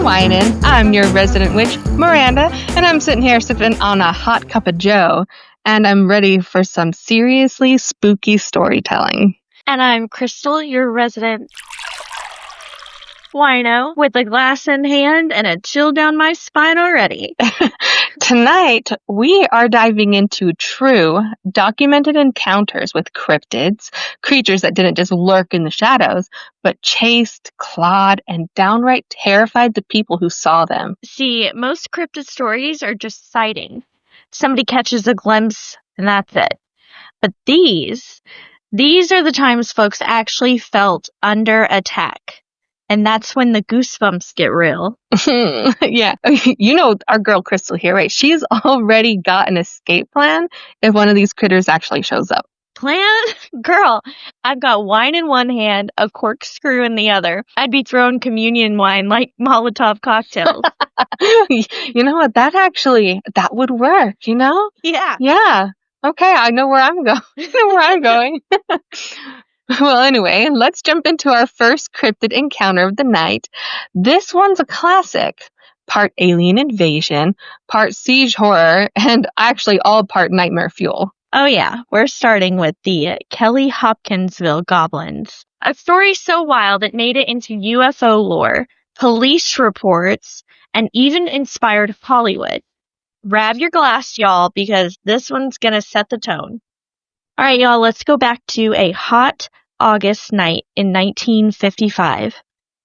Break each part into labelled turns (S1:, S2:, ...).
S1: whining. I'm your resident witch, Miranda, and I'm sitting here sipping on a hot cup of joe, and I'm ready for some seriously spooky storytelling.
S2: And I'm Christal, your resident wino, with a glass in hand and a chill down my spine already.
S1: Tonight, we are diving into true, documented encounters with cryptids, creatures that didn't just lurk in the shadows, but chased, clawed, and downright terrified the people who saw them.
S2: See, most cryptid stories are just sighting. Somebody catches a glimpse, and that's it. But these are the times folks actually felt under attack. And that's when the goosebumps get real.
S1: Yeah. You know our girl Christal here, right? She's already got an escape plan if one of these critters actually shows up.
S2: Plan? Girl, I've got wine in one hand, a corkscrew in the other. I'd be throwing communion wine like Molotov cocktails.
S1: You know what? That would work, you know?
S2: Yeah.
S1: Yeah. Okay, I know where I'm going. Well, anyway, let's jump into our first cryptid encounter of the night. This one's a classic. Part alien invasion, part siege horror, and actually all part nightmare fuel.
S2: Oh yeah, we're starting with the Kelly Hopkinsville Goblins. A story so wild it made it into UFO lore, police reports, and even inspired Hollywood. Grab your glass, y'all, because this one's gonna set the tone. Alright, y'all, let's go back to a hot August night in 1955,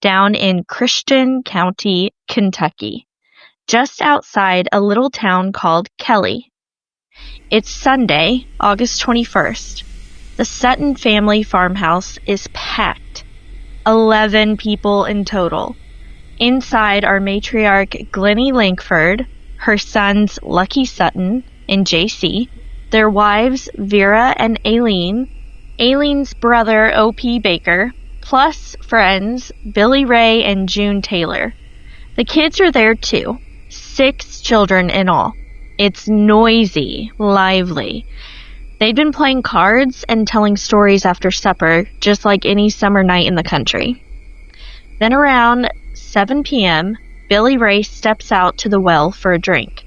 S2: down in Christian County, Kentucky, just outside a little town called Kelly. It's Sunday, August 21st. The Sutton family farmhouse is packed. 11 people in total. Inside are matriarch Glennie Lankford, her sons Lucky Sutton and JC, their wives Vera and Aileen, Aileen's brother O.P. Baker, plus friends Billy Ray and June Taylor. The kids are there too, 6 children in all. It's noisy, lively. They'd been playing cards and telling stories after supper, just like any summer night in the country. Then around 7 p.m., Billy Ray steps out to the well for a drink.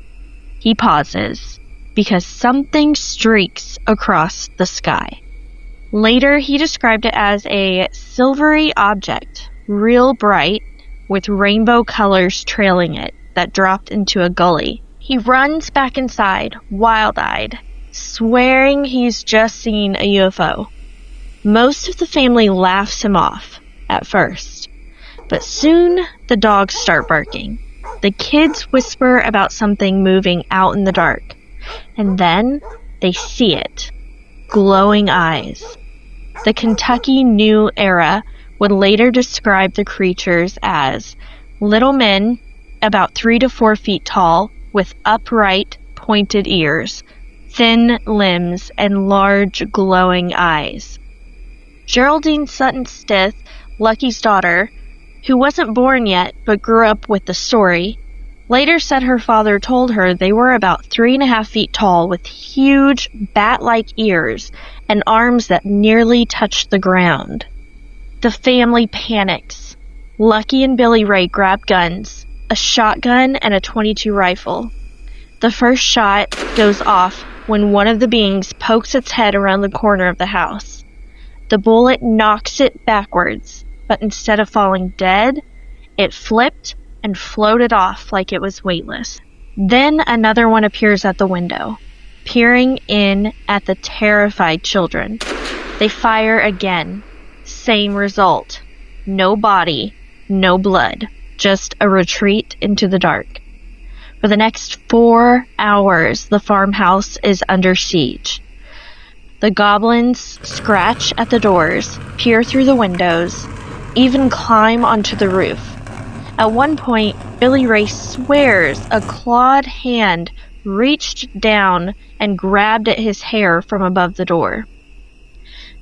S2: He pauses, because something streaks across the sky. Later, he described it as a silvery object, real bright, with rainbow colors trailing it, that dropped into a gully. He runs back inside, wild-eyed, swearing he's just seen a UFO. Most of the family laughs him off, at first. But soon, the dogs start barking. The kids whisper about something moving out in the dark. And then, they see it. Glowing eyes. The Kentucky New Era would later describe the creatures as little men, about 3 to 4 feet tall, with upright, pointed ears, thin limbs, and large, glowing eyes. Geraldine Sutton Stith, Lucky's daughter, who wasn't born yet but grew up with the story, later said her father told her they were about 3.5 feet tall with huge bat-like ears and arms that nearly touched the ground. The family panics. Lucky and Billy Ray grab guns, a shotgun and a .22 rifle. The first shot goes off when one of the beings pokes its head around the corner of the house. The bullet knocks it backwards, but instead of falling dead, it flipped and floated off like it was weightless. Then another one appears at the window, peering in at the terrified children. They fire again. Same result. No body, no blood, just a retreat into the dark. For the next 4 hours, the farmhouse is under siege. The goblins scratch at the doors, peer through the windows, even climb onto the roof. At one point, Billy Ray swears a clawed hand reached down and grabbed at his hair from above the door.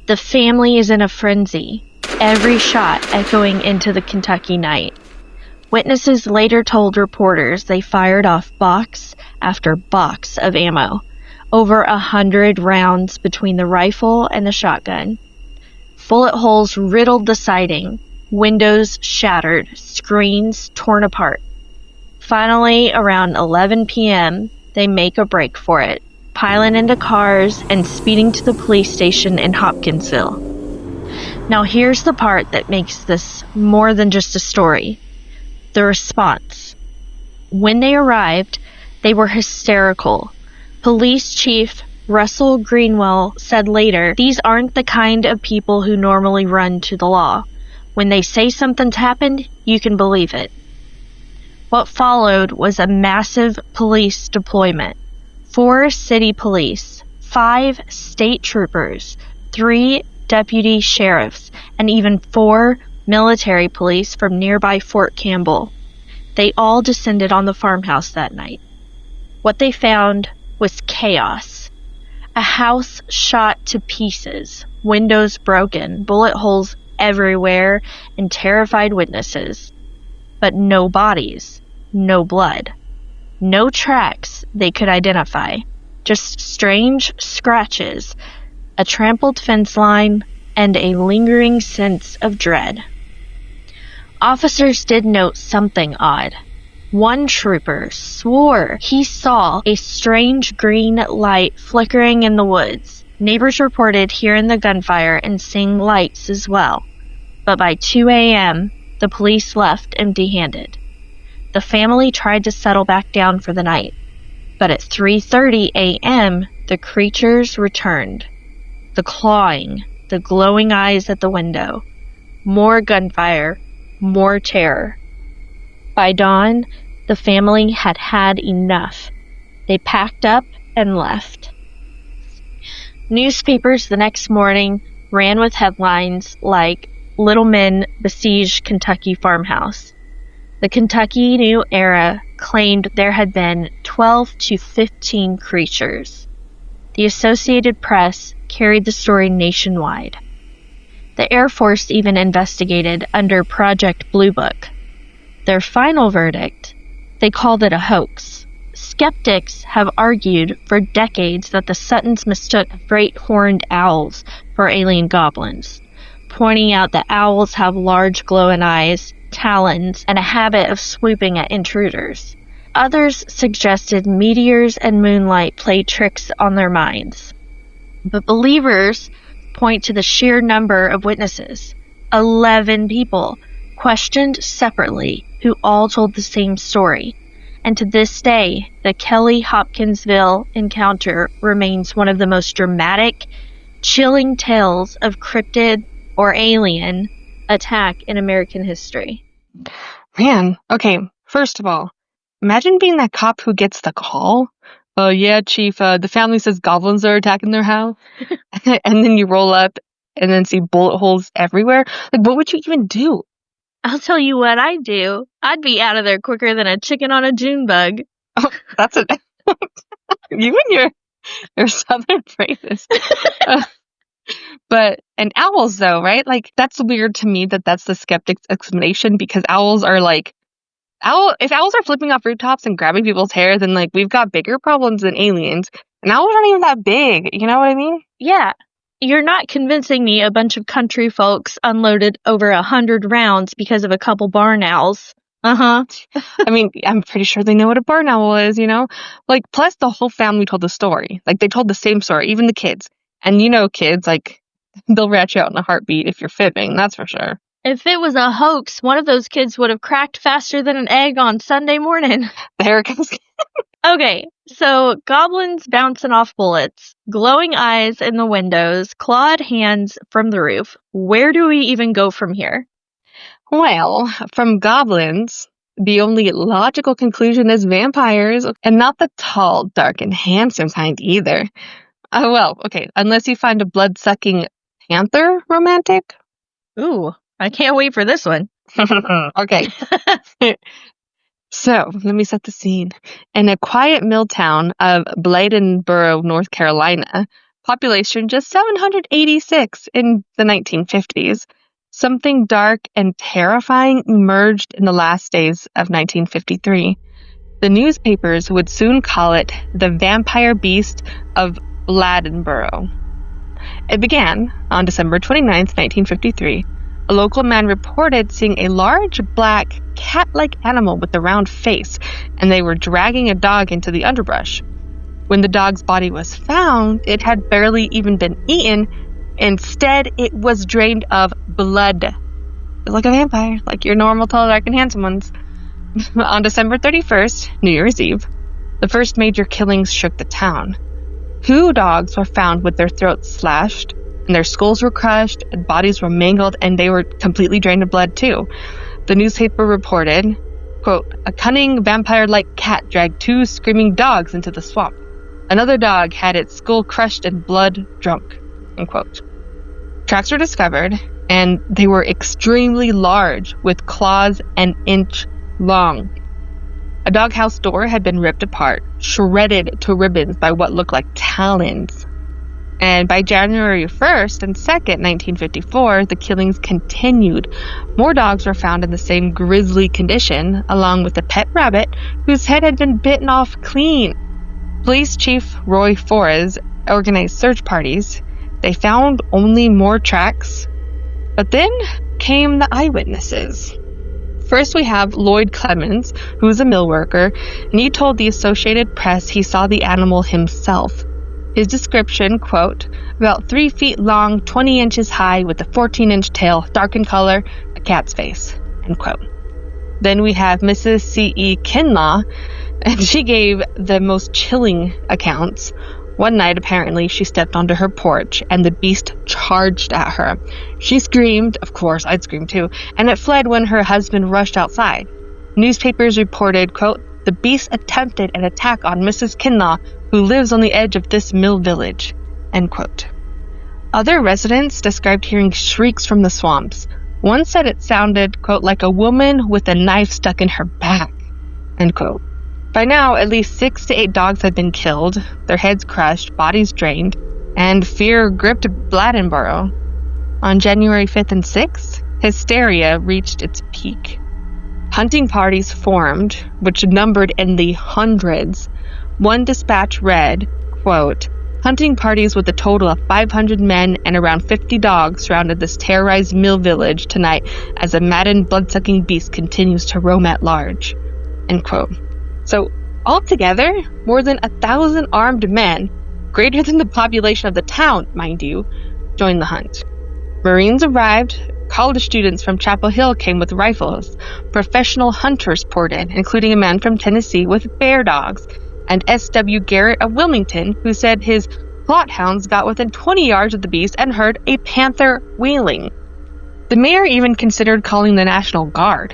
S2: The family is in a frenzy, every shot echoing into the Kentucky night. Witnesses later told reporters they fired off box after box of ammo, over 100 rounds between the rifle and the shotgun. Bullet holes riddled the siding, windows shattered, screens torn apart. Finally, around 11 p.m., they make a break for it, piling into cars and speeding to the police station in Hopkinsville. Now here's the part that makes this more than just a story. The response. When they arrived, they were hysterical. Police Chief Russell Greenwell said later, "These aren't the kind of people who normally run to the law. When they say something's happened, you can believe it." What followed was a massive police deployment. 4 city police, 5 state troopers, 3 deputy sheriffs, and even 4 military police from nearby Fort Campbell. They all descended on the farmhouse that night. What they found was chaos. A house shot to pieces, windows broken, bullet holes everywhere, and terrified witnesses. But no bodies, no blood, no tracks they could identify, just strange scratches, a trampled fence line, and a lingering sense of dread. Officers did note something odd. One trooper swore he saw a strange green light flickering in the woods. Neighbors reported hearing the gunfire and seeing lights as well. But by 2 a.m., the police left empty-handed. The family tried to settle back down for the night. But at 3:30 a.m., the creatures returned. The clawing, the glowing eyes at the window. More gunfire, more terror. By dawn, the family had had enough. They packed up and left. Newspapers the next morning ran with headlines like, "Little Men Besiege Kentucky Farmhouse." The Kentucky New Era claimed there had been 12 to 15 creatures. The Associated Press carried the story nationwide. The Air Force even investigated under Project Blue Book. Their final verdict, they called it a hoax. Skeptics have argued for decades that the Suttons mistook great horned owls for alien goblins, pointing out that owls have large glowing eyes, talons, and a habit of swooping at intruders. Others suggested meteors and moonlight played tricks on their minds. But believers point to the sheer number of witnesses, 11 people, questioned separately, who all told the same story. And to this day, the Kelly Hopkinsville encounter remains one of the most dramatic, chilling tales of cryptid or alien attack in American history.
S1: Man, okay, first of all, imagine being that cop who gets the call. Yeah, Chief, the family says goblins are attacking their house. And then you roll up and then see bullet holes everywhere. Like, what would you even do?
S2: I'll tell you what I'd do. I'd be out of there quicker than a chicken on a June bug.
S1: Oh, that's it. You and your southern phrases. But, and owls though, right? Like, that's weird to me that that's the skeptic's explanation, because owls are like, if owls are flipping off rooftops and grabbing people's hair, then like we've got bigger problems than aliens. And owls aren't even that big, you know what I mean?
S2: Yeah. You're not convincing me a bunch of country folks unloaded over 100 rounds because of a couple barn owls.
S1: I mean, I'm pretty sure they know what a barn owl is, you know? Like, plus the whole family told the story. Like, they told the same story, even the kids. And you know kids, like, they'll rat you out in a heartbeat if you're fibbing, that's for sure.
S2: If it was a hoax, one of those kids would have cracked faster than an egg on Sunday morning.
S1: There it comes.
S2: Okay, so goblins bouncing off bullets, glowing eyes in the windows, clawed hands from the roof. Where do we even go from here?
S1: Well, from goblins, the only logical conclusion is vampires, and not the tall, dark, and handsome kind either. Well, okay, unless you find a blood-sucking panther romantic.
S2: Ooh, I can't wait for this one.
S1: Okay. So, let me set the scene. In a quiet mill town of Bladenboro, North Carolina, population just 786 in the 1950s, something dark and terrifying emerged in the last days of 1953. The newspapers would soon call it the vampire beast of Bladenboro. It began on December 29th, 1953, a local man reported seeing a large black cat-like animal with a round face, and they were dragging a dog into the underbrush. When the dog's body was found, it had barely even been eaten. Instead, it was drained of blood. Like a vampire, like your normal, tall, dark, and handsome ones. On December 31st, New Year's Eve, the first major killings shook the town. 2 dogs were found with their throats slashed, and their skulls were crushed, and bodies were mangled, and they were completely drained of blood too. The newspaper reported, quote, "A cunning vampire-like cat dragged 2 screaming dogs into the swamp. Another dog had its skull crushed and blood drunk," unquote. Tracks were discovered, and they were extremely large, with claws an inch long. A doghouse door had been ripped apart, shredded to ribbons by what looked like talons. And by January 1st and 2nd, 1954, the killings continued. More dogs were found in the same grisly condition, along with a pet rabbit whose head had been bitten off clean. Police Chief Roy Forres organized search parties. They found only more tracks. But then came the eyewitnesses. First, we have Lloyd Clemens, who was a mill worker, and he told the Associated Press he saw the animal himself. His description, quote, "About 3 feet long, 20 inches high, with a 14-inch tail, dark in color, a cat's face," end quote. Then we have Mrs. C.E. Kinlaw, and she gave the most chilling accounts. One night, apparently, she stepped onto her porch, and the beast charged at her. She screamed, of course, I'd scream too, and it fled when her husband rushed outside. Newspapers reported, quote, "The beast attempted an attack on Mrs. Kinlaw, who lives on the edge of this mill village," end quote. Other residents described hearing shrieks from the swamps. One said it sounded, quote, "like a woman with a knife stuck in her back," end quote. By now, at least 6 to 8 dogs had been killed, their heads crushed, bodies drained, and fear gripped Bladenboro. On January 5th and 6th, hysteria reached its peak. Hunting parties formed, which numbered in the hundreds. One dispatch read, quote, "Hunting parties with a total of 500 men and around 50 dogs surrounded this terrorized mill village tonight as a maddened, blood-sucking beast continues to roam at large," end quote. So, altogether, more than 1,000 armed men, greater than the population of the town, mind you, joined the hunt. Marines arrived, college students from Chapel Hill came with rifles, professional hunters poured in, including a man from Tennessee with bear dogs, and S.W. Garrett of Wilmington, who said his plot hounds got within 20 yards of the beast and heard a panther wailing. The mayor even considered calling the National Guard.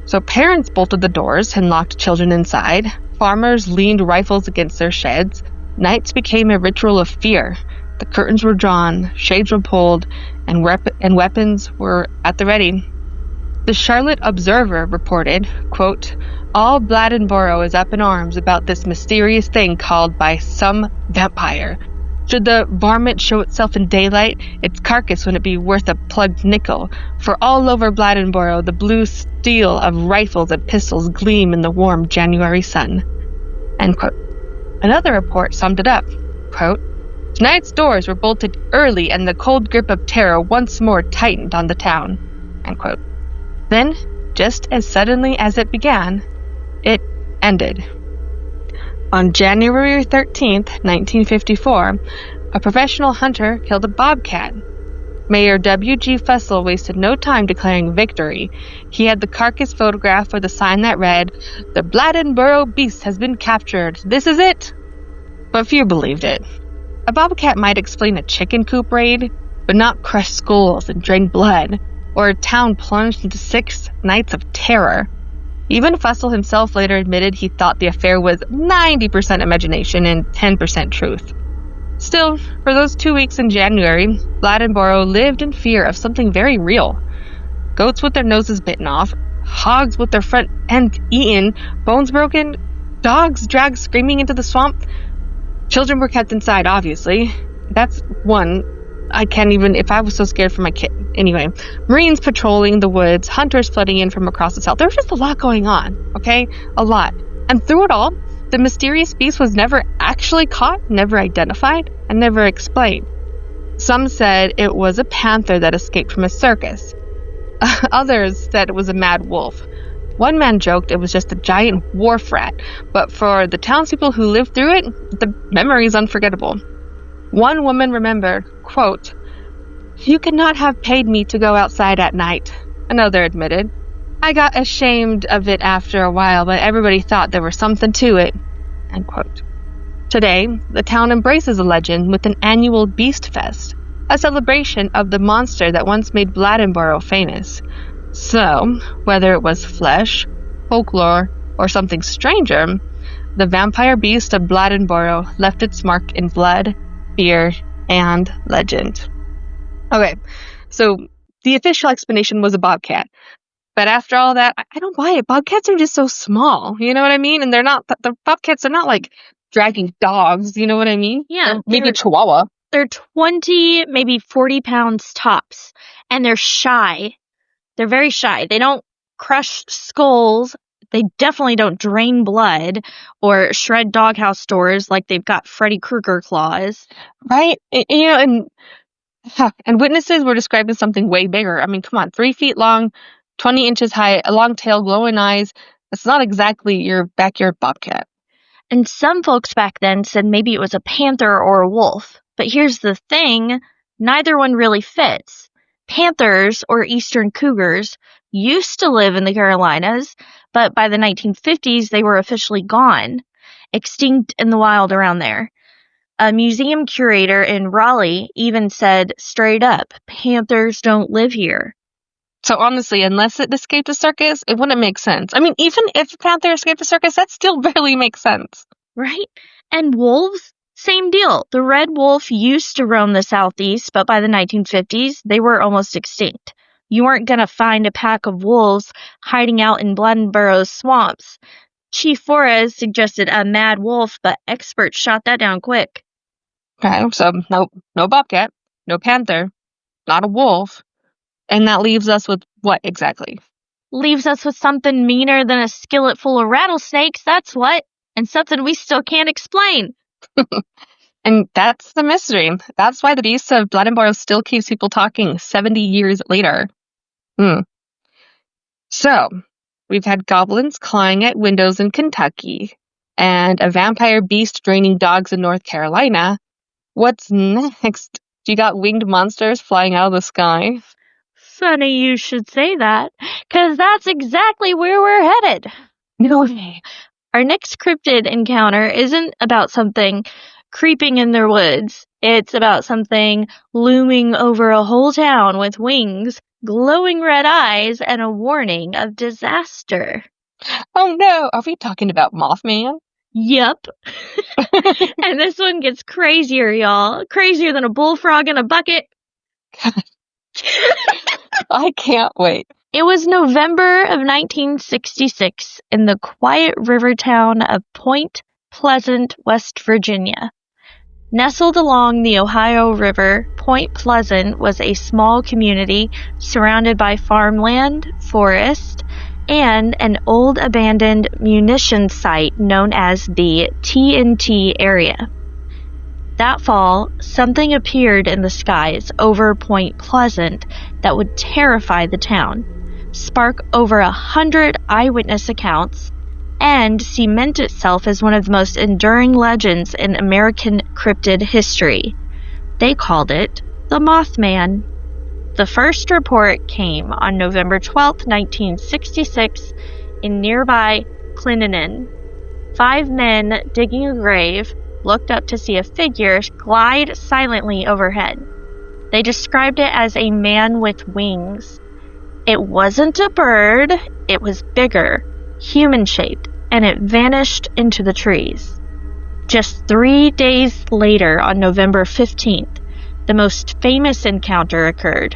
S1: So parents bolted the doors and locked children inside. Farmers leaned rifles against their sheds. Nights became a ritual of fear. The curtains were drawn, shades were pulled, and weapons were at the ready. The Charlotte Observer reported, quote, "All Bladenboro is up in arms about this mysterious thing called by some vampire. Should the varmint show itself in daylight, its carcass wouldn't be worth a plugged nickel, for all over Bladenboro the blue steel of rifles and pistols gleam in the warm January sun," end quote. Another report summed it up, quote, "Tonight's doors were bolted early and the cold grip of terror once more tightened on the town," end quote. Then, just as suddenly as it began, it ended. On January 13th, 1954, a professional hunter killed a bobcat. Mayor W.G. Fussell wasted no time declaring victory. He had the carcass photographed with a sign that read, "The Bladenboro beast has been captured. This is it." But few believed it. A bobcat might explain a chicken coop raid, but not crushed skulls and drained blood, or a town plunged into 6 nights of terror. Even Fussell himself later admitted he thought the affair was 90% imagination and 10% truth. Still, for those 2 weeks in January, Bladenboro lived in fear of something very real. Goats with their noses bitten off, hogs with their front ends eaten, bones broken, dogs dragged screaming into the swamp. Children were kept inside, obviously. That's one. I can't even, if I was so scared for my kid. Anyway, Marines patrolling the woods, hunters flooding in from across the south. There was just a lot going on, okay? A lot. And through it all, the mysterious beast was never actually caught, never identified, and never explained. Some said it was a panther that escaped from a circus. Others said it was a mad wolf. One man joked it was just a giant wharf rat, but for the townspeople who lived through it, the memory is unforgettable. One woman remembered, quote, "You could not have paid me to go outside at night." Another admitted, "I got ashamed of it after a while, but everybody thought there was something to it." End quote. Today, the town embraces the legend with an annual Beast Fest, a celebration of the monster that once made Bladenboro famous. So, whether it was flesh, folklore, or something stranger, the vampire beast of Bladenboro left its mark in blood, fear, and legend. Okay, so the official explanation was a bobcat. But after all that, I don't buy it. Bobcats are just so small, you know what I mean? And the bobcats are not like dragging dogs, you know what I mean?
S2: Yeah.
S1: Or maybe a chihuahua.
S2: They're 20, maybe 40 pounds tops. And they're shy. They're very shy. They don't crush skulls. They definitely don't drain blood or shred doghouse doors like they've got Freddy Krueger claws.
S1: Right? And witnesses were describing something way bigger. I mean, come on, 3 feet long, 20 inches high, a long tail, glowing eyes. It's not exactly your backyard bobcat.
S2: And some folks back then said maybe it was a panther or a wolf. But here's the thing, neither one really fits. Panthers, or eastern cougars, used to live in the Carolinas, but by the 1950s they were officially gone, extinct in the wild around there. A museum curator in Raleigh even said straight up, panthers don't live here.
S1: So honestly, unless it escaped a circus, it wouldn't make sense. I mean, even if a panther escaped a circus, that still barely makes sense.
S2: Right? And wolves? Same deal. The red wolf used to roam the southeast, but by the 1950s, they were almost extinct. You weren't going to find a pack of wolves hiding out in Bladenboro's swamps. Chief Flores suggested a mad wolf, but experts shot that down quick.
S1: Okay, so no bobcat, no panther, not a wolf. And that leaves us with what exactly?
S2: Leaves us with something meaner than a skillet full of rattlesnakes, that's what. And something we still can't explain.
S1: And that's the mystery. That's why the beast of Bladenboro still keeps people talking 70 years later. So, we've had goblins clawing at windows in Kentucky, and a vampire beast draining dogs in North Carolina. What's next? You got winged monsters flying out of the sky?
S2: Funny you should say that, 'cause that's exactly where we're headed.
S1: No way.
S2: Our next cryptid encounter isn't about something creeping in their woods. It's about something looming over a whole town with wings, glowing red eyes, and a warning of disaster.
S1: Oh no, are we talking about Mothman?
S2: Yep. And this one gets crazier, y'all. Crazier than a bullfrog in a bucket.
S1: I can't wait.
S2: It was November of 1966 in the quiet river town of Point Pleasant, West Virginia. Nestled along the Ohio River, Point Pleasant was a small community surrounded by farmland, forest, and an old abandoned munitions site known as the TNT area. That fall, something appeared in the skies over Point Pleasant that would terrify the town, spark over 100 eyewitness accounts, and cement itself as one of the most enduring legends in American cryptid history. They called it the Mothman. The first report came on November 12, 1966, in nearby Clinton. 5 men digging a grave looked up to see a figure glide silently overhead. They described it as a man with wings. It wasn't a bird, it was bigger, human-shaped, and it vanished into the trees. Just 3 days later, on November 15th, the most famous encounter occurred.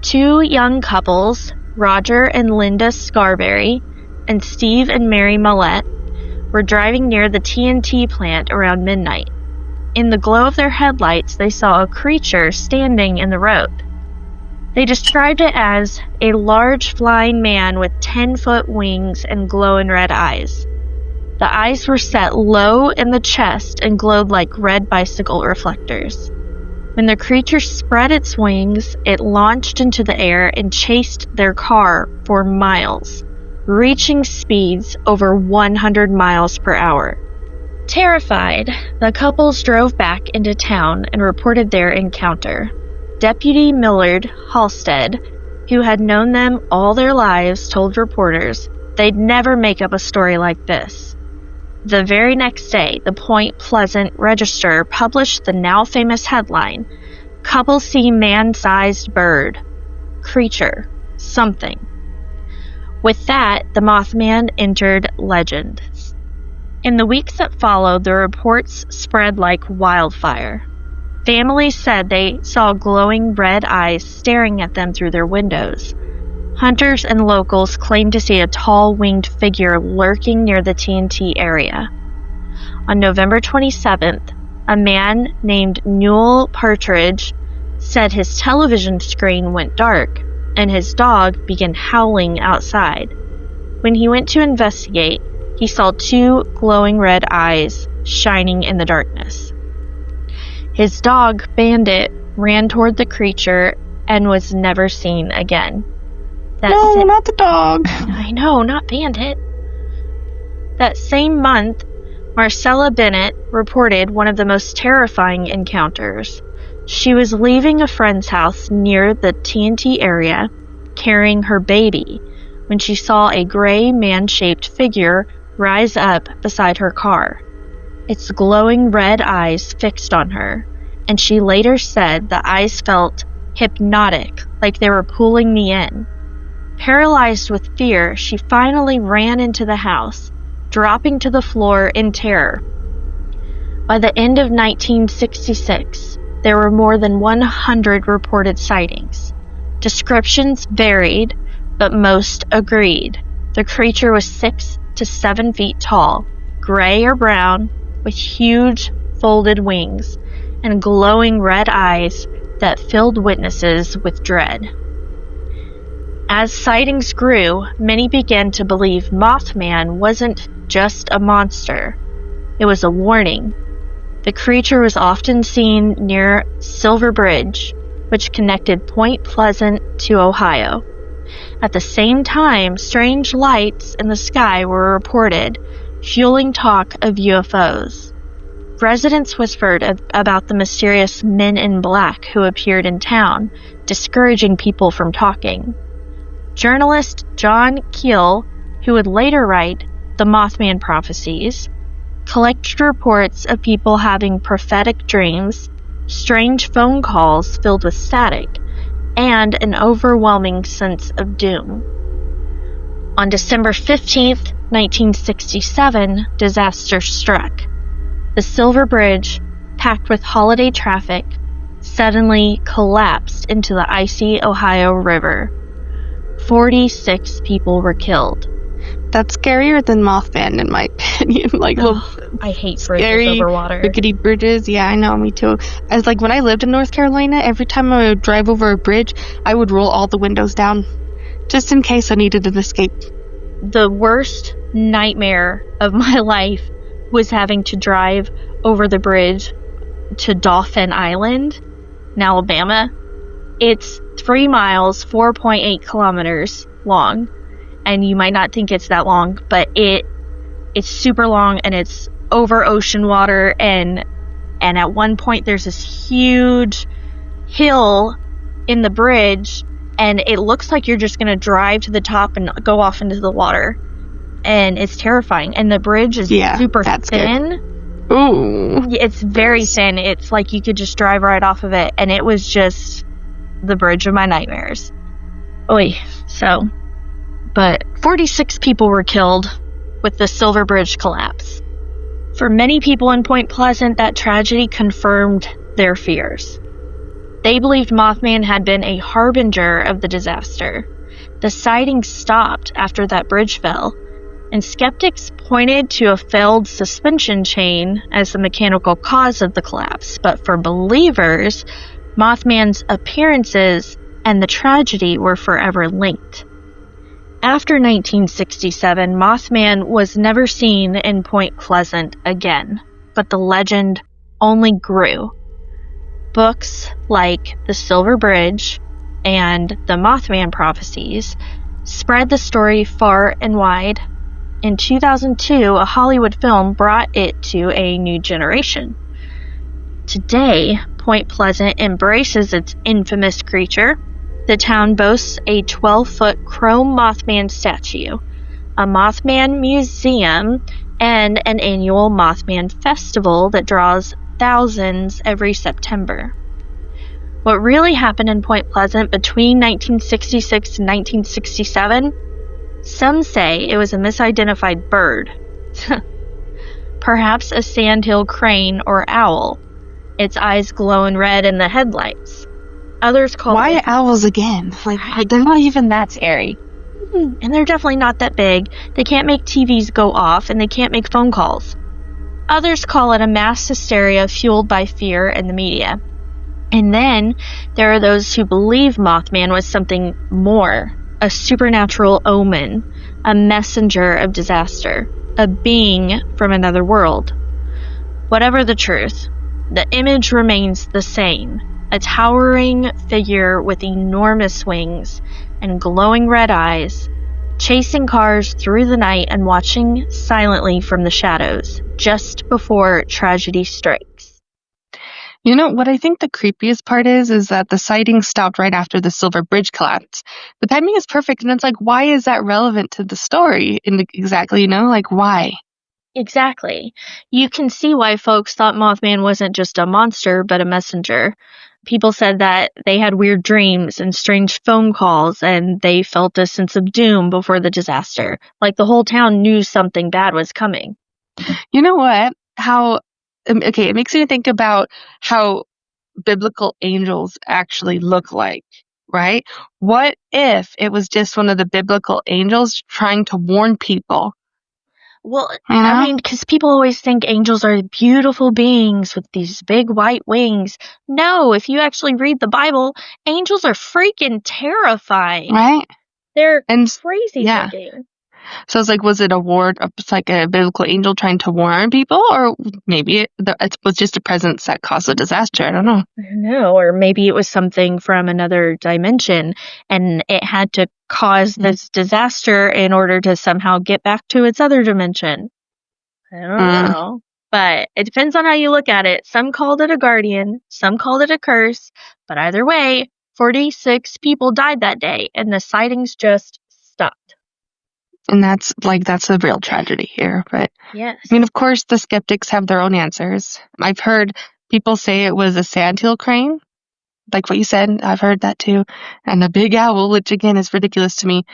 S2: 2 young couples, Roger and Linda Scarberry, and Steve and Mary Millette, were driving near the TNT plant around midnight. In the glow of their headlights, they saw a creature standing in the road. They described it as a large flying man with 10-foot wings and glowing red eyes. The eyes were set low in the chest and glowed like red bicycle reflectors. When the creature spread its wings, it launched into the air and chased their car for miles, reaching speeds over 100 miles per hour. Terrified, the couples drove back into town and reported their encounter. Deputy Millard Halstead, who had known them all their lives, told reporters they'd never make up a story like this. The very next day, the Point Pleasant Register published the now famous headline, "Couple see man-sized bird. Creature. Something." With that, the Mothman entered legend. In the weeks that followed, the reports spread like wildfire. Families said they saw glowing red eyes staring at them through their windows. Hunters and locals claimed to see a tall winged figure lurking near the TNT area. On November 27th, a man named Newell Partridge said his television screen went dark and his dog began howling outside. When he went to investigate, he saw two glowing red eyes shining in the darkness. His dog, Bandit, ran toward the creature and was never seen again.
S1: No, not the dog.
S2: I know, not Bandit. That same month, Marcella Bennett reported one of the most terrifying encounters. She was leaving a friend's house near the TNT area, carrying her baby, when she saw a gray man-shaped figure rise up beside her car. Its glowing red eyes fixed on her, and she later said the eyes felt hypnotic, like they were pulling me in. Paralyzed with fear, she finally ran into the house, dropping to the floor in terror. By the end of 1966, there were more than 100 reported sightings. Descriptions varied, but most agreed. The creature was 6 to 7 feet tall, gray or brown, with huge folded wings and glowing red eyes that filled witnesses with dread. As sightings grew, many began to believe Mothman wasn't just a monster. It was a warning. The creature was often seen near Silver Bridge, which connected Point Pleasant to Ohio. At the same time, strange lights in the sky were reported, fueling talk of UFOs. Residents whispered about the mysterious men in black who appeared in town, discouraging people from talking. Journalist John Keel, who would later write The Mothman Prophecies, collected reports of people having prophetic dreams, strange phone calls filled with static, and an overwhelming sense of doom. On December 15th, 1967, disaster struck. The Silver Bridge, packed with holiday traffic, suddenly collapsed into the icy Ohio River. 46 people were killed.
S1: That's scarier than Mothman, in my opinion.
S2: I hate bridges over water.
S1: Rickety bridges. Yeah, I know, me too. When I lived in North Carolina, every time I would drive over a bridge, I would roll all the windows down, just in case I needed an escape.
S2: The worst nightmare of my life was having to drive over the bridge to Dauphin Island in Alabama. It's 3 miles, 4.8 kilometers long, and you might not think it's that long, but it's super long, and it's over ocean water, and at one point there's this huge hill in the bridge, and it looks like you're just going to drive to the top and go off into the water, and it's terrifying, and the bridge is super thin.
S1: Good. Ooh.
S2: It's very thin. It's like you could just drive right off of it, and it was just the bridge of my nightmares. But 46 people were killed with the Silver Bridge collapse. For many people in Point Pleasant, that tragedy confirmed their fears. They believed Mothman had been a harbinger of the disaster. The sightings stopped after that bridge fell, and skeptics pointed to a failed suspension chain as the mechanical cause of the collapse. But for believers, Mothman's appearances and the tragedy were forever linked. After 1967, Mothman was never seen in Point Pleasant again, but the legend only grew. Books like The Silver Bridge and The Mothman Prophecies spread the story far and wide. In 2002, a Hollywood film brought it to a new generation. Today, Point Pleasant embraces its infamous creature. The town boasts a 12-foot chrome Mothman statue, a Mothman museum, and an annual Mothman festival that draws thousands every September. What really happened in Point Pleasant between 1966 and 1967? Some say it was a misidentified bird. Perhaps a sandhill crane or owl. Its eyes glowing red in the headlights. Others call
S1: Why
S2: it...
S1: owls again? Like, they're not even that scary.
S2: And they're definitely not that big. They can't make TVs go off, and they can't make phone calls. Others call it a mass hysteria fueled by fear and the media. And then there are those who believe Mothman was something more, a supernatural omen, a messenger of disaster, a being from another world. Whatever the truth, the image remains the same, a towering figure with enormous wings and glowing red eyes, chasing cars through the night and watching silently from the shadows, just before tragedy strikes.
S1: You know, what I think the creepiest part is that the sighting stopped right after the Silver Bridge collapsed. The timing is perfect, and it's like, why is that relevant to the story? Exactly, like, why?
S2: Exactly. You can see why folks thought Mothman wasn't just a monster, but a messenger. People said that they had weird dreams and strange phone calls, and they felt a sense of doom before the disaster. Like the whole town knew something bad was coming.
S1: You know what? It makes me think about how biblical angels actually look like, right? What if it was just one of the biblical angels trying to warn people?
S2: Well, I mean, because people always think angels are beautiful beings with these big white wings. No, if you actually read the Bible, angels are freaking terrifying.
S1: Right?
S2: They're crazy looking.
S1: So it's like, was it it's like a biblical angel trying to warn people? Or maybe it was just a presence that caused a disaster. I don't know.
S2: No, or maybe it was something from another dimension and it had to cause this disaster in order to somehow get back to its other dimension. I don't know. But it depends on how you look at it. Some called it a guardian, some called it a curse, but either way, 46 people died that day and the sightings just stopped.
S1: And that's the real tragedy here. But
S2: yes.
S1: I mean, of course, the skeptics have their own answers. I've heard people say it was a sandhill crane, like what you said. I've heard that too. And a big owl, which again is ridiculous to me.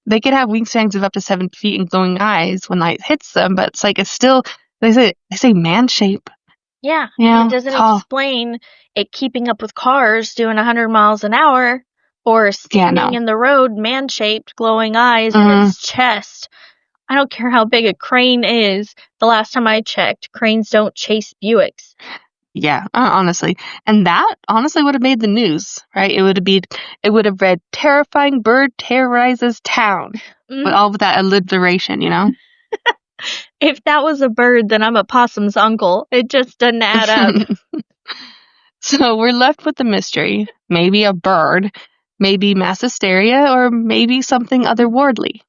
S1: They could have wingspans of up to 7 feet and glowing eyes when light hits them, but it's like, it's still, they say man shape.
S2: Yeah, it doesn't explain it keeping up with cars doing 100 miles an hour or standing in the road man-shaped glowing eyes in its chest. I don't care how big a crane is. The last time I checked, cranes don't chase Buicks.
S1: Yeah, honestly. And that honestly would have made the news, right? It would have read terrifying bird terrorizes town. With all of that alliteration,
S2: If that was a bird, then I'm a possum's uncle. It just doesn't add up.
S1: So we're left with the mystery. Maybe a bird, maybe mass hysteria, or maybe something otherworldly.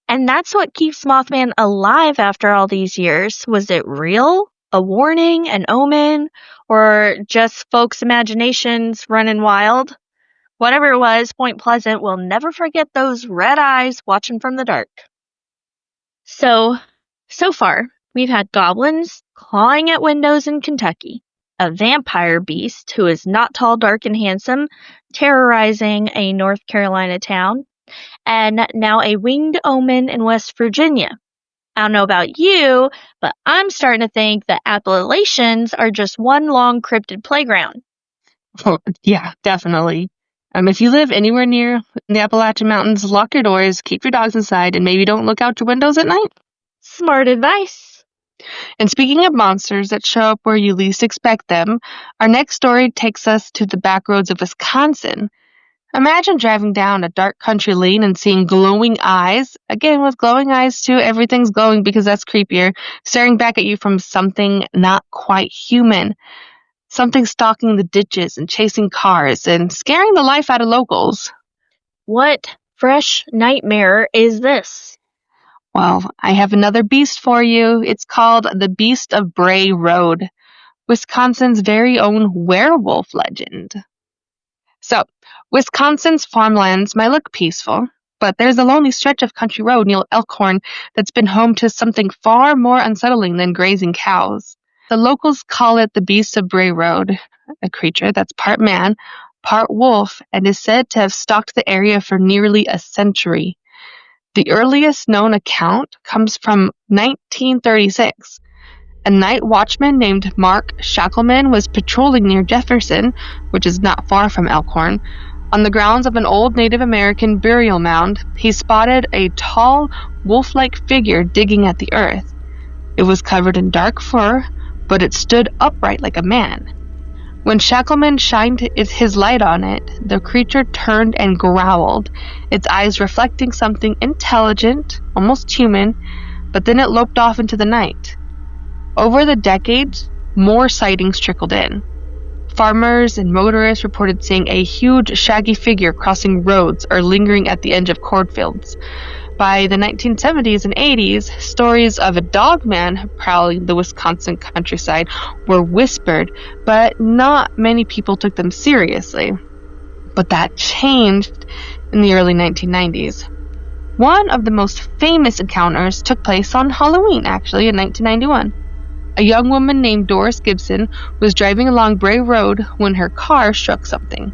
S2: And that's what keeps Mothman alive after all these years. Was it real? A warning? An omen? Or just folks' imaginations running wild? Whatever it was, Point Pleasant will never forget those red eyes watching from the dark. So far, we've had goblins clawing at windows in Kentucky, a vampire beast who is not tall, dark, and handsome, terrorizing a North Carolina town, and now a winged omen in West Virginia. I don't know about you, but I'm starting to think the Appalachians are just one long cryptid playground.
S1: Oh, yeah, definitely. If you live anywhere near the Appalachian Mountains, lock your doors, keep your dogs inside, and maybe don't look out your windows at night.
S2: Smart advice.
S1: And speaking of monsters that show up where you least expect them, our next story takes us to the back roads of Wisconsin. Imagine driving down a dark country lane and seeing glowing eyes. Again, with glowing eyes too, everything's glowing because that's creepier, staring back at you from something not quite human. something stalking the ditches and chasing cars and scaring the life out of locals.
S2: What fresh nightmare is this?
S1: Well, I have another beast for you. It's called the Beast of Bray Road, Wisconsin's very own werewolf legend. So, Wisconsin's farmlands might look peaceful, but there's a lonely stretch of country road near Elkhorn that's been home to something far more unsettling than grazing cows. The locals call it the Beast of Bray Road, a creature that's part man, part wolf, and is said to have stalked the area for nearly a century. The earliest known account comes from 1936. A night watchman named Mark Shackleman was patrolling near Jefferson, which is not far from Elkhorn. On the grounds of an old Native American burial mound, he spotted a tall, wolf-like figure digging at the earth. It was covered in dark fur, but it stood upright like a man. When Shackleman shined his light on it, the creature turned and growled, its eyes reflecting something intelligent, almost human, but then it loped off into the night. Over the decades, more sightings trickled in. Farmers and motorists reported seeing a huge, shaggy figure crossing roads or lingering at the edge of cornfields. By the 1970s and 80s, stories of a dogman prowling the Wisconsin countryside were whispered, but not many people took them seriously. But that changed in the early 1990s. One of the most famous encounters took place on Halloween, actually, in 1991. A young woman named Doris Gibson was driving along Bray Road when her car struck something.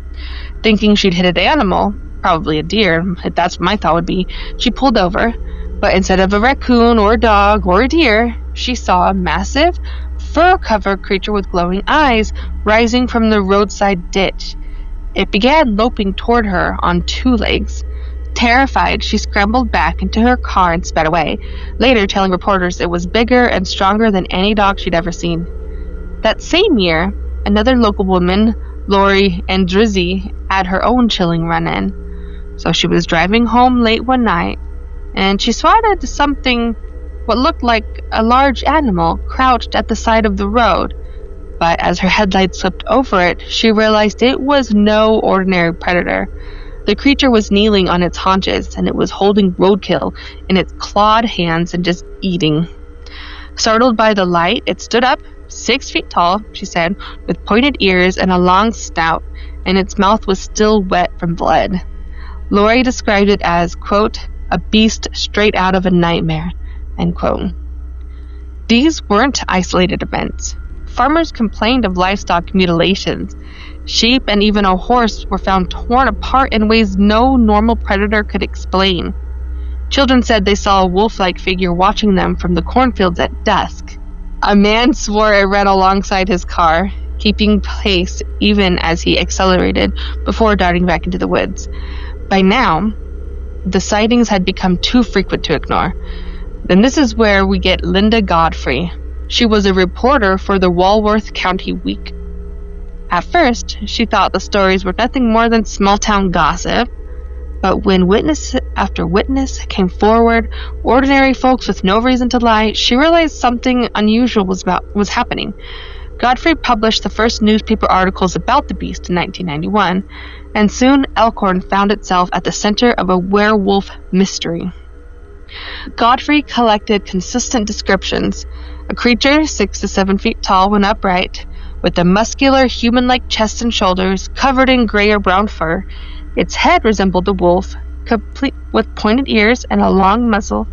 S1: Thinking she'd hit an animal, probably a deer, that's what my thought would be, she pulled over, but instead of a raccoon or a dog or a deer, she saw a massive, fur-covered creature with glowing eyes rising from the roadside ditch. It began loping toward her on two legs. Terrified, she scrambled back into her car and sped away, later telling reporters it was bigger and stronger than any dog she'd ever seen. That same year, another local woman, Lori Andrizzi, had her own chilling run-in. So she was driving home late one night, and she spotted something, what looked like a large animal, crouched at the side of the road. But as her headlights slipped over it, she realized it was no ordinary predator. The creature was kneeling on its haunches, and it was holding roadkill in its clawed hands and just eating. Startled by the light, it stood up, 6 feet tall, she said, with pointed ears and a long snout, and its mouth was still wet from blood. Lori described it as, quote, a beast straight out of a nightmare, end quote. These weren't isolated events. Farmers complained of livestock mutilations. Sheep and even a horse were found torn apart in ways no normal predator could explain. Children said they saw a wolf-like figure watching them from the cornfields at dusk. A man swore it ran alongside his car, keeping pace even as he accelerated before darting back into the woods. By now, the sightings had become too frequent to ignore. Then this is where we get Linda Godfrey. She was a reporter for the Walworth County Week. At first, she thought the stories were nothing more than small-town gossip, but when witness after witness came forward, ordinary folks with no reason to lie, she realized something unusual was happening. Godfrey published the first newspaper articles about the beast in 1991, and soon Elkhorn found itself at the center of a werewolf mystery. Godfrey collected consistent descriptions. A creature 6 to 7 feet tall when upright, with a muscular, human-like chest and shoulders covered in gray or brown fur. Its head resembled a wolf, complete with pointed ears and a long muzzle.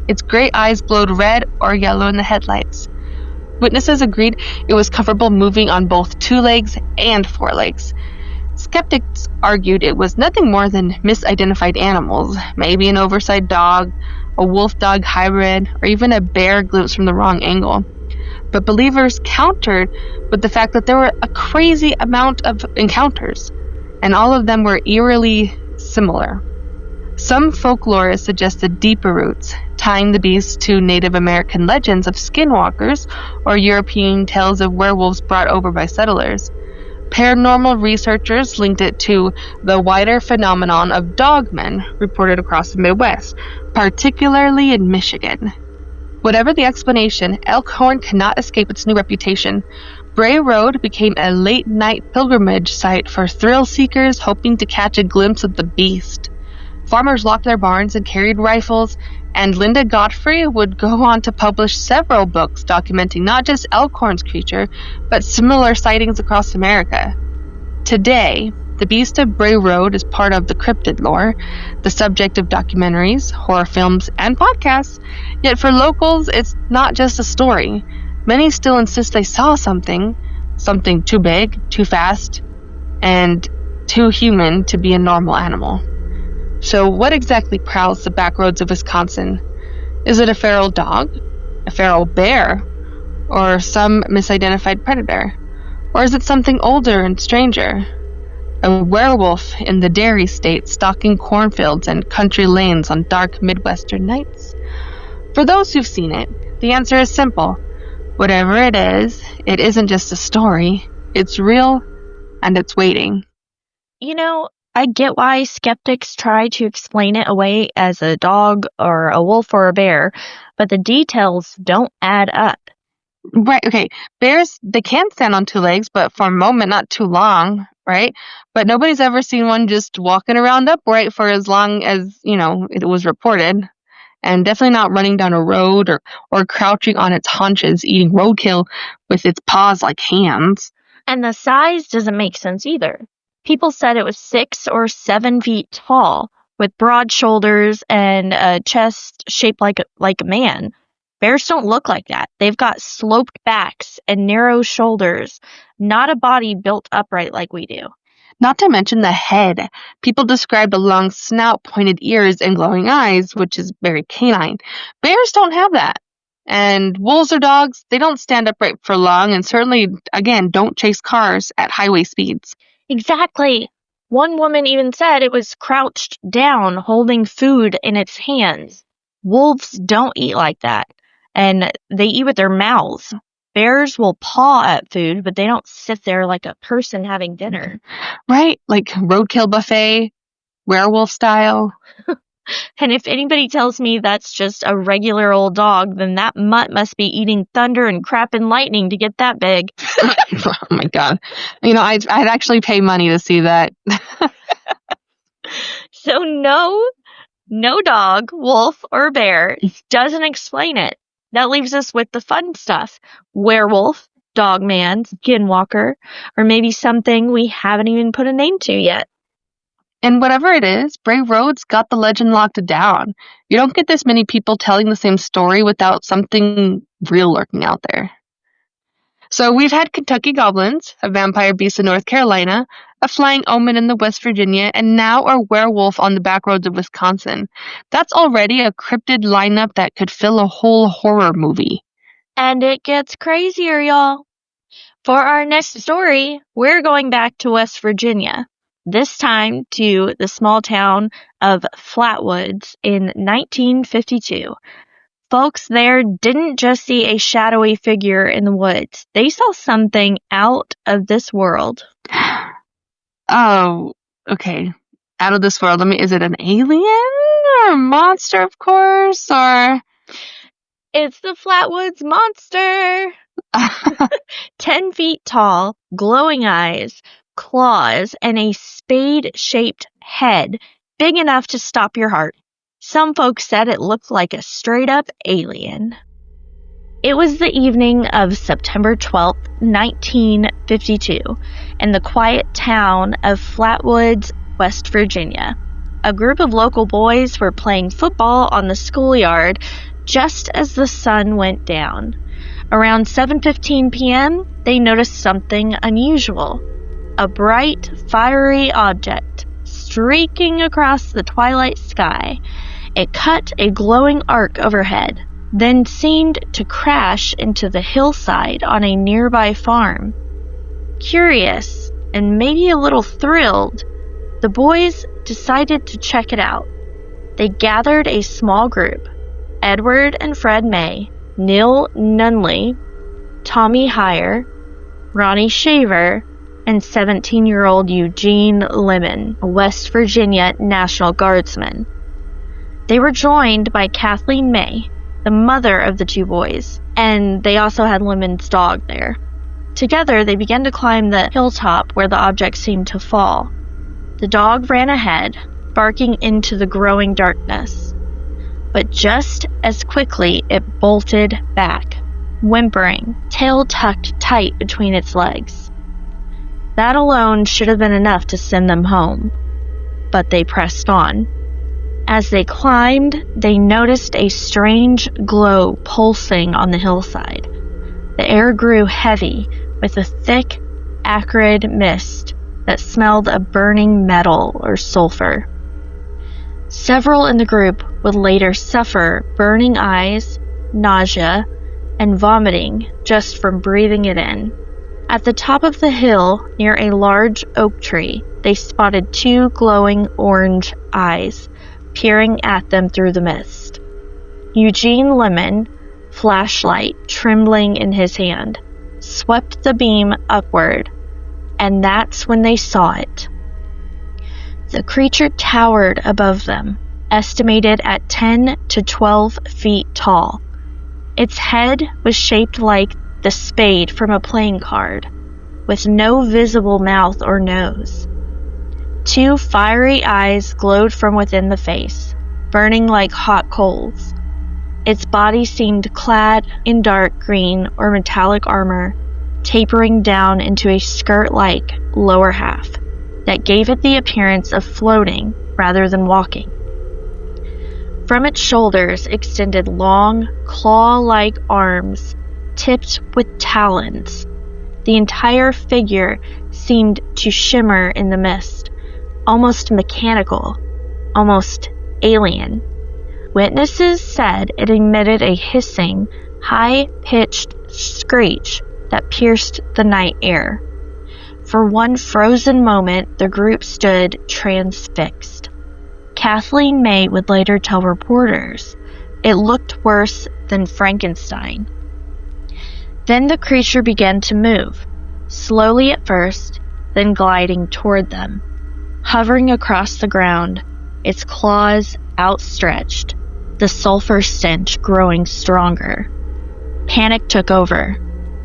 S1: Its gray eyes glowed red or yellow in the headlights. Witnesses agreed it was comfortable moving on both 2 legs and 4 legs. Skeptics argued it was nothing more than misidentified animals, maybe an oversized dog, a wolf-dog hybrid, or even a bear glimpsed from the wrong angle. But believers countered with the fact that there were a crazy amount of encounters, and all of them were eerily similar. Some folklorists suggested deeper roots, tying the beast to Native American legends of skinwalkers or European tales of werewolves brought over by settlers. Paranormal researchers linked it to the wider phenomenon of dogmen reported across the Midwest, particularly in Michigan. Whatever the explanation, Elkhorn cannot escape its new reputation. Bray Road became a late-night pilgrimage site for thrill-seekers hoping to catch a glimpse of the beast. Farmers locked their barns and carried rifles, and Linda Godfrey would go on to publish several books documenting not just Elkhorn's creature, but similar sightings across America. Today, the Beast of Bray Road is part of the cryptid lore, the subject of documentaries, horror films, and podcasts. Yet for locals, it's not just a story. Many still insist they saw something too big, too fast, and too human to be a normal animal. So what exactly prowls the back roads of Wisconsin? Is it a feral dog? A feral bear? Or some misidentified predator? Or is it something older and stranger? A werewolf in the dairy state stalking cornfields and country lanes on dark Midwestern nights? For those who've seen it, the answer is simple. Whatever it isn't just a story. It's real, and it's waiting.
S2: I get why skeptics try to explain it away as a dog or a wolf or a bear, but the details don't add up.
S1: Right, okay. Bears, they can stand on two legs, but for a moment, not too long, right? But nobody's ever seen one just walking around upright for as long as, it was reported. And definitely not running down a road or crouching on its haunches, eating roadkill with its paws like hands.
S2: And the size doesn't make sense either. People said it was 6 or 7 feet tall, with broad shoulders and a chest shaped like a man. Bears don't look like that. They've got sloped backs and narrow shoulders, not a body built upright like we do.
S1: Not to mention the head. People describe a long snout, pointed ears, and glowing eyes, which is very canine. Bears don't have that. And wolves or dogs, they don't stand upright for long and certainly, again, don't chase cars at highway speeds.
S2: Exactly. One woman even said it was crouched down, holding food in its hands. Wolves don't eat like that, and they eat with their mouths. Bears will paw at food, but they don't sit there like a person having dinner.
S1: Right, like roadkill buffet, werewolf style.
S2: And if anybody tells me that's just a regular old dog, then that mutt must be eating thunder and crap and lightning to get that big.
S1: Oh my God. I'd actually pay money to see that.
S2: So no dog, wolf, or bear doesn't explain it. That leaves us with the fun stuff. Werewolf, dogman, skinwalker, or maybe something we haven't even put a name to yet.
S1: And whatever it is, Bray Road's got the legend locked down. You don't get this many people telling the same story without something real lurking out there. So we've had Kentucky Goblins, a vampire beast in North Carolina, a flying omen in the West Virginia, and now a werewolf on the back roads of Wisconsin. That's already a cryptid lineup that could fill a whole horror movie.
S2: And it gets crazier, y'all. For our next story, we're going back to West Virginia. This time to the small town of Flatwoods in 1952. Folks there didn't just see a shadowy figure in the woods. They saw something out of this world.
S1: Oh, okay. Out of this world. Is it an alien or a monster, of course, or...
S2: It's the Flatwoods Monster! 10 feet tall, glowing eyes, claws, and a spade-shaped head big enough to stop your heart. Some folks said it looked like a straight-up alien. It was the evening of September 12th, 1952, in the quiet town of Flatwoods, West Virginia. A group of local boys were playing football on the schoolyard just as the sun went down. Around 7:15 p.m., they noticed something unusual. A bright, fiery object streaking across the twilight sky. It cut a glowing arc overhead, then seemed to crash into the hillside on a nearby farm. Curious, and maybe a little thrilled, the boys decided to check it out. They gathered a small group: Edward and Fred May, Neil Nunley, Tommy Heyer, Ronnie Shaver, and 17-year-old Eugene Lemon, a West Virginia National Guardsman. They were joined by Kathleen May, the mother of the two boys, and they also had Lemon's dog there. Together, they began to climb the hilltop where the object seemed to fall. The dog ran ahead, barking into the growing darkness. But just as quickly, it bolted back, whimpering, tail tucked tight between its legs. That alone should have been enough to send them home. But they pressed on. As they climbed, they noticed a strange glow pulsing on the hillside. The air grew heavy with a thick, acrid mist that smelled of burning metal or sulfur. Several in the group would later suffer burning eyes, nausea, and vomiting just from breathing it in. At the top of the hill, near a large oak tree, they spotted two glowing orange eyes peering at them through the mist. Eugene Lemon, flashlight trembling in his hand, swept the beam upward, and that's when they saw it. The creature towered above them, estimated at 10 to 12 feet tall. Its head was shaped like the spade from a playing card, with no visible mouth or nose. Two fiery eyes glowed from within the face, burning like hot coals. Its body seemed clad in dark green or metallic armor, tapering down into a skirt-like lower half that gave it the appearance of floating rather than walking. From its shoulders extended long, claw-like arms tipped with talons. The entire figure seemed to shimmer in the mist, almost mechanical, almost alien. Witnesses said it emitted a hissing, high-pitched screech that pierced the night air. For one frozen moment, the group stood transfixed. Kathleen May would later tell reporters, "It looked worse than Frankenstein." Then the creature began to move, slowly at first, then gliding toward them, hovering across the ground, its claws outstretched, the sulfur stench growing stronger. Panic took over.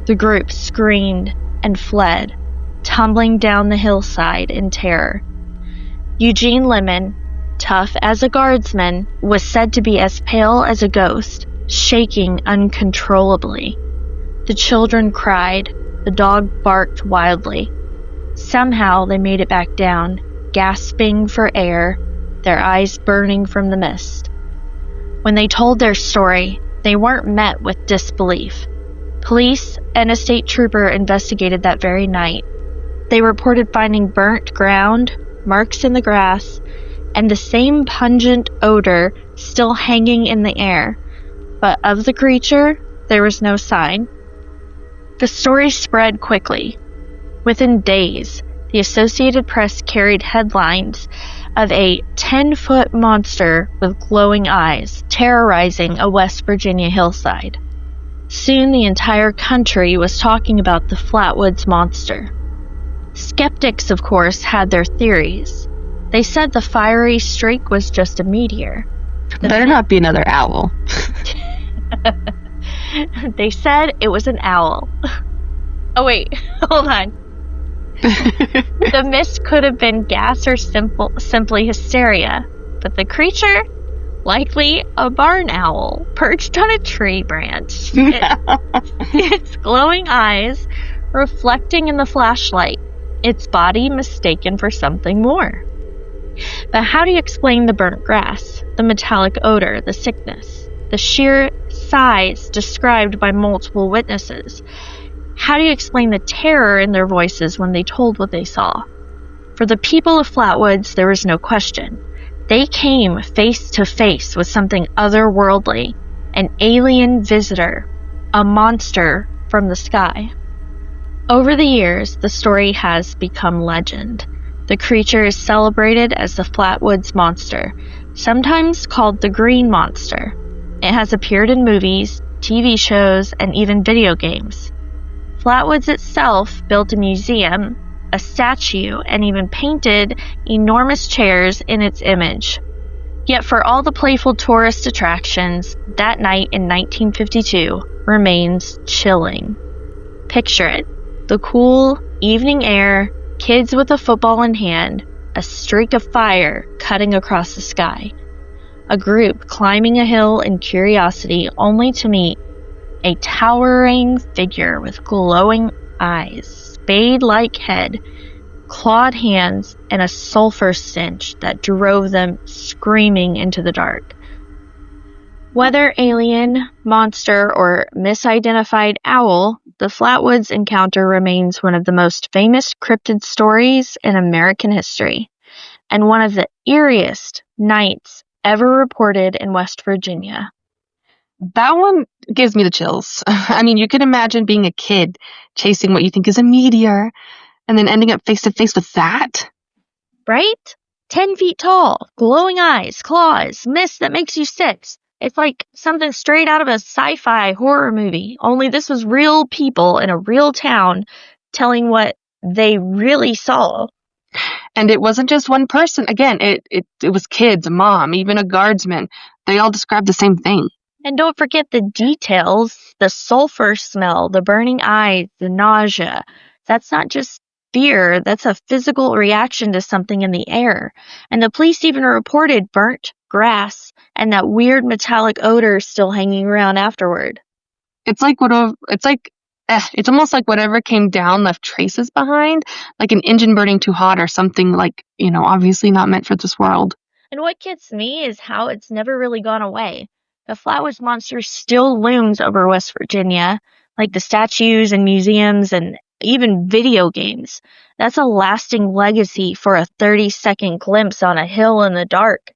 S2: The group screamed and fled, tumbling down the hillside in terror. Eugene Lemon, tough as a guardsman, was said to be as pale as a ghost, shaking uncontrollably. The children cried, the dog barked wildly. Somehow they made it back down, gasping for air, their eyes burning from the mist. When they told their story, they weren't met with disbelief. Police and a state trooper investigated that very night. They reported finding burnt ground, marks in the grass, and the same pungent odor still hanging in the air. But of the creature, there was no sign. The story spread quickly. Within days, the Associated Press carried headlines of a 10-foot monster with glowing eyes terrorizing a West Virginia hillside. Soon the entire country was talking about the Flatwoods monster. Skeptics, of course, had their theories. They said the fiery streak was just a meteor.
S1: Better not be another owl.
S2: They said it was an owl. Oh wait, hold on. The mist could have been gas or simply hysteria, but the creature, likely a barn owl, perched on a tree branch. Its glowing eyes reflecting in the flashlight, its body mistaken for something more. But how do you explain the burnt grass, the metallic odor, the sickness, the sheer size described by multiple witnesses? How do you explain the terror in their voices when they told what they saw? For the people of Flatwoods, there was no question. They came face to face with something otherworldly, an alien visitor, a monster from the sky. Over the years, the story has become legend. The creature is celebrated as the Flatwoods Monster, sometimes called the Green Monster. It has appeared in movies, TV shows, and even video games. Flatwoods itself built a museum, a statue, and even painted enormous chairs in its image. Yet for all the playful tourist attractions, that night in 1952 remains chilling. Picture it. The cool evening air, kids with a football in hand, a streak of fire cutting across the sky. A group climbing a hill in curiosity only to meet a towering figure with glowing eyes, spade-like head, clawed hands, and a sulfur stench that drove them screaming into the dark. Whether alien, monster, or misidentified owl, the Flatwoods encounter remains one of the most famous cryptid stories in American history, and one of the eeriest nights ever reported in West Virginia.
S1: That one gives me the chills. I mean, you can imagine being a kid chasing what you think is a meteor and then ending up face to face with that.
S2: Right? 10 feet tall, glowing eyes, claws, mist that makes you sick. It's like something straight out of a sci-fi horror movie, only this was real people in a real town telling what they really saw.
S1: And it wasn't just one person. Again, it was kids, a mom, even a guardsman. They all described the same thing.
S2: And don't forget the details, the sulfur smell, the burning eyes, the nausea. That's not just fear, that's a physical reaction to something in the air. And the police even reported burnt grass and that weird metallic odor still hanging around afterward.
S1: It's almost like whatever came down left traces behind, like an engine burning too hot or something like, obviously not meant for this world.
S2: And what gets me is how it's never really gone away. The Flatwoods monster still looms over West Virginia, like the statues and museums and even video games. That's a lasting legacy for a 30-second glimpse on a hill in the dark.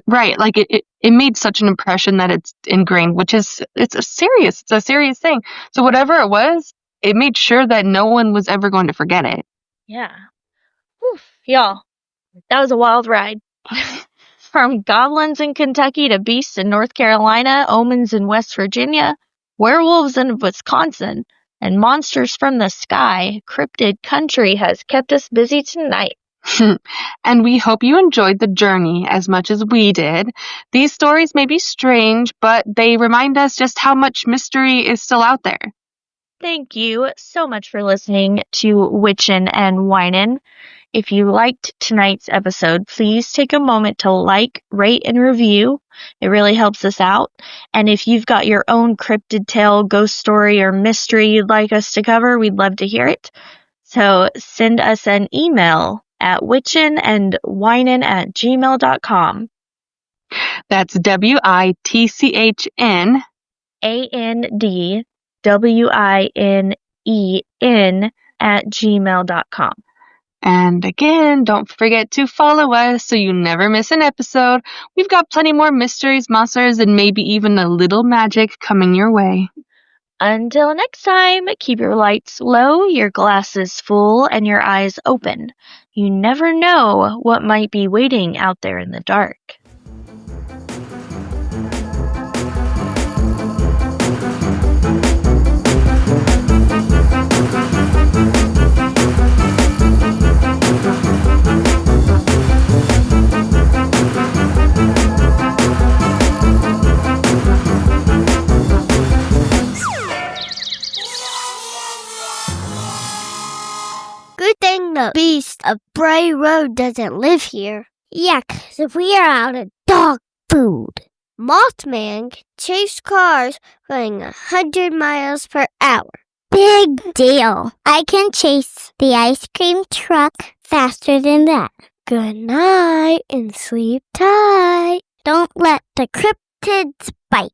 S1: Right, like it made such an impression that it's ingrained, which is it's a serious thing. So whatever it was, it made sure that no one was ever going to forget it.
S2: Yeah. Whew, y'all, that was a wild ride. From goblins in Kentucky to beasts in North Carolina, omens in West Virginia, werewolves in Wisconsin, and monsters from the sky, cryptid country has kept us busy tonight.
S1: And we hope you enjoyed the journey as much as we did. These stories may be strange, but they remind us just how much mystery is still out there.
S2: Thank you so much for listening to Witchin' and Whinin'. If you liked tonight's episode, please take a moment to like, rate, and review. It really helps us out. And if you've got your own cryptid tale, ghost story, or mystery you'd like us to cover, we'd love to hear it. So send us an email at witchinandwhinin@gmail.com.
S1: That's WITCHN
S2: ANDWINEN@gmail.com.
S1: And again, don't forget to follow us so you never miss an episode. We've got plenty more mysteries, monsters, and maybe even a little magic coming your way.
S2: Until next time, keep your lights low, your glasses full, and your eyes open. You never know what might be waiting out there in the dark.
S3: Good thing the beast of Bray Road doesn't live here. Yeah, 'cause we are out of dog food. Mothman can chase cars going 100 miles per hour. Big deal. I can chase the ice cream truck faster than that. Good night and sleep tight. Don't let the cryptids bite.